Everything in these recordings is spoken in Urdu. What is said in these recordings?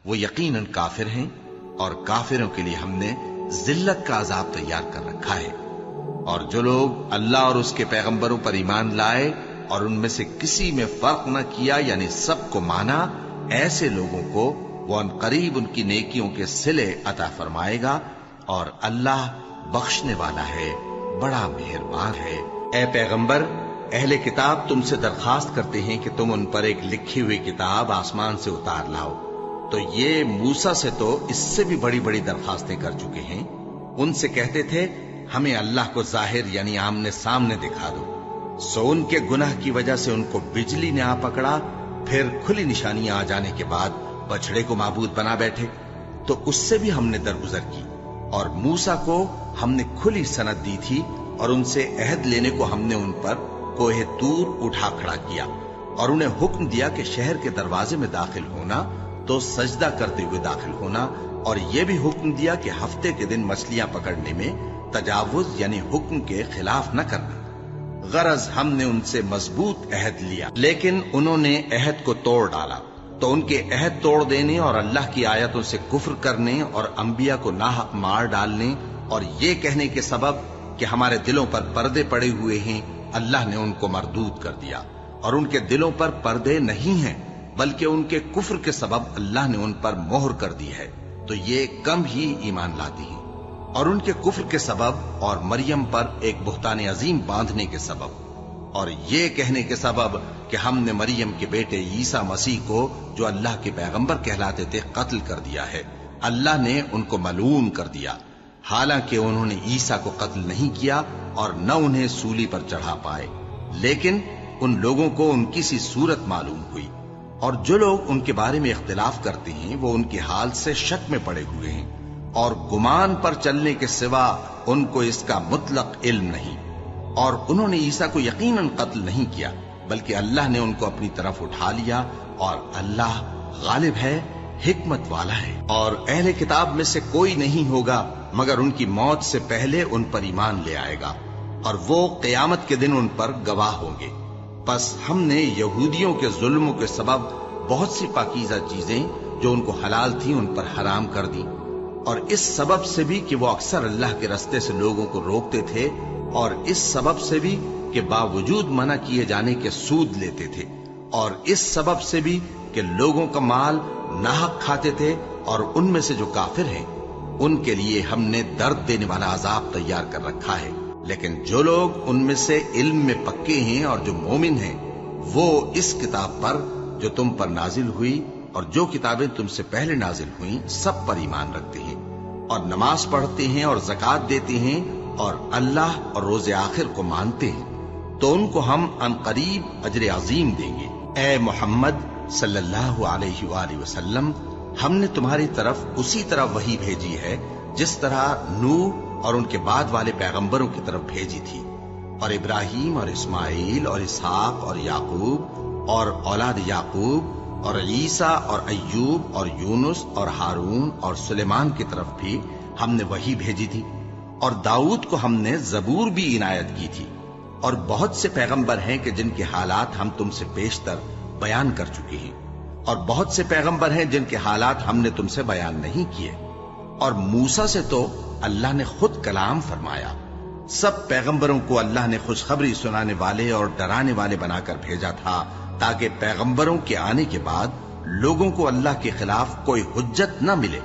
وہ یقیناً کافر ہیں، اور کافروں کے لیے ہم نے ذلت کا عذاب تیار کر رکھا ہے۔ اور جو لوگ اللہ اور اس کے پیغمبروں پر ایمان لائے اور ان میں سے کسی میں فرق نہ کیا، یعنی سب کو مانا، ایسے لوگوں کو وہ ان قریب ان کی نیکیوں کے صلے عطا فرمائے گا، اور اللہ بخشنے والا ہے، بڑا مہربان ہے۔ اے پیغمبر، اہل کتاب تم سے درخواست کرتے ہیں کہ تم ان پر ایک لکھی ہوئی کتاب آسمان سے اتار لاؤ، تو یہ موسیٰ سے تو اس سے بھی بڑی بڑی درخواستیں کر چکے ہیں۔ ان سے کہتے تھے ہمیں اللہ کو ظاہر یعنی آمنے سامنے دکھا دو، سو ان کے گناہ کی وجہ سے ان کو بجلی نے آ پکڑا، پھر کھلی نشانیاں آ جانے کے بعد بچڑے کو معبود بنا بیٹھے، تو اس سے بھی ہم نے درگزر کی۔ اور موسیٰ کو ہم نے کھلی سند دی تھی، اور ان سے عہد لینے کو ہم نے ان پر کوہ طور اٹھا کھڑا کیا، اور انہیں حکم دیا کہ شہر کے دروازے میں داخل ہونا تو سجدہ کرتے ہوئے داخل ہونا، اور یہ بھی حکم دیا کہ ہفتے کے دن مچھلیاں پکڑنے میں تجاوز یعنی حکم کے خلاف نہ کرنا۔ غرض ہم نے ان سے مضبوط عہد لیا، لیکن انہوں نے عہد کو توڑ ڈالا، تو ان کے عہد توڑ دینے اور اللہ کی آیتوں سے کفر کرنے اور انبیاء کو ناحق مار ڈالنے اور یہ کہنے کے سبب کہ ہمارے دلوں پر پردے پڑے ہوئے ہیں، اللہ نے ان کو مردود کر دیا۔ اور ان کے دلوں پر پردے نہیں ہیں، بلکہ ان کے کفر کے سبب اللہ نے ان پر مہر کر دی ہے، تو یہ کم ہی ایمان لاتی ہیں۔ اور ان کے کفر کے سبب اور مریم پر ایک بہتان عظیم باندھنے کے سبب اور یہ کہنے کے سبب کہ ہم نے مریم کے بیٹے عیسیٰ مسیح کو جو اللہ کے پیغمبر کہلاتے تھے قتل کر دیا ہے، اللہ نے ان کو ملعون کر دیا، حالانکہ انہوں نے عیسیٰ کو قتل نہیں کیا اور نہ انہیں سولی پر چڑھا پائے، لیکن ان لوگوں کو ان کی سی صورت معلوم ہوئی۔ اور جو لوگ ان کے بارے میں اختلاف کرتے ہیں وہ ان کے حال سے شک میں پڑے ہوئے ہیں، اور گمان پر چلنے کے سوا ان کو اس کا مطلق علم نہیں۔ اور انہوں نے عیسیٰ کو یقیناً قتل نہیں کیا، بلکہ اللہ نے ان کو اپنی طرف اٹھا لیا، اور اللہ غالب ہے، حکمت والا ہے۔ اور اہل کتاب میں سے کوئی نہیں ہوگا مگر ان کی موت سے پہلے ان پر ایمان لے آئے گا، اور وہ قیامت کے دن ان پر گواہ ہوں گے۔ پس ہم نے یہودیوں کے ظلموں کے سبب بہت سی پاکیزہ چیزیں جو ان کو حلال تھیں ان پر حرام کر دی، اور اس سبب سے بھی کہ وہ اکثر اللہ کے رستے سے لوگوں کو روکتے تھے، اور اس سبب سے بھی کہ باوجود منع کیے جانے کے سود لیتے تھے، اور اس سبب سے بھی کہ لوگوں کا مال ناحق کھاتے تھے، اور ان میں سے جو کافر ہیں ان کے لیے ہم نے درد دینے والا عذاب تیار کر رکھا ہے۔ لیکن جو لوگ ان میں سے علم میں پکے ہیں اور جو مومن ہیں وہ اس کتاب پر جو تم پر نازل ہوئی اور جو کتابیں تم سے پہلے نازل ہوئیں سب پر ایمان رکھتے ہیں، اور نماز پڑھتے ہیں اور زکوٰۃ دیتے ہیں اور اللہ اور روز آخر کو مانتے ہیں، تو ان کو ہم ان قریب اجر عظیم دیں گے۔ اے محمد صلی اللہ علیہ وآلہ وسلم، ہم نے تمہاری طرف اسی طرح وحی بھیجی ہے جس طرح نوح اور ان کے بعد والے پیغمبروں کی طرف بھیجی تھی، اور ابراہیم اور اسماعیل اور اسحاق اور یعقوب اور اولاد یعقوب اور عیسیٰ اور ایوب اور یونس اور ہارون اور سلیمان کی طرف بھی ہم نے وحی بھیجی تھی، اور داؤد کو ہم نے زبور بھی عنایت کی تھی، اور بہت سے پیغمبر ہیں کہ جن کے حالات ہم تم سے بیشتر بیان کر چکے ہیں، اور بہت سے پیغمبر ہیں جن کے حالات ہم نے تم سے بیان نہیں کیے، اور موسیٰ سے تو اللہ نے خود کلام فرمایا۔ سب پیغمبروں کو اللہ نے خوشخبری سنانے والے اور ڈرانے والے بنا کر بھیجا تھا، تاکہ پیغمبروں کے آنے کے بعد لوگوں کو اللہ کے خلاف کوئی حجت نہ ملے،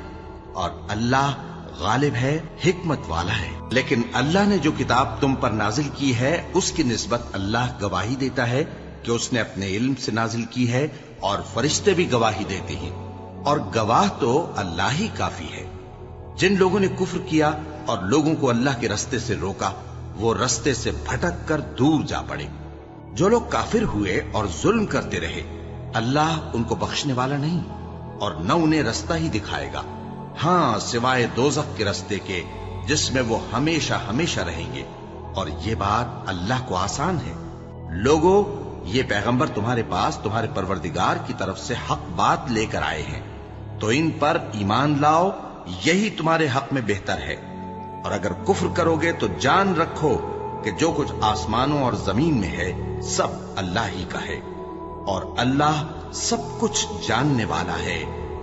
اور اللہ غالب ہے، حکمت والا ہے۔ لیکن اللہ نے جو کتاب تم پر نازل کی ہے اس کی نسبت اللہ گواہی دیتا ہے کہ اس نے اپنے علم سے نازل کی ہے، اور فرشتے بھی گواہی دیتے ہیں، اور گواہ تو اللہ ہی کافی ہے۔ جن لوگوں نے کفر کیا اور لوگوں کو اللہ کے رستے سے روکا وہ رستے سے بھٹک کر دور جا پڑے۔ جو لوگ کافر ہوئے اور ظلم کرتے رہے اللہ ان کو بخشنے والا نہیں اور نہ انہیں رستہ ہی دکھائے گا، ہاں سوائے دوزخ کے رستے کے جس میں وہ ہمیشہ ہمیشہ رہیں گے، اور یہ بات اللہ کو آسان ہے۔ لوگوں، یہ پیغمبر تمہارے پاس تمہارے پروردگار کی طرف سے حق بات لے کر آئے ہیں، تو ان پر ایمان لاؤ، یہی تمہارے حق میں بہتر ہے، اور اگر کفر کرو گے تو جان رکھو کہ جو کچھ آسمانوں اور زمین میں ہے سب اللہ ہی کا ہے، اور اللہ سب کچھ جاننے والا ہے،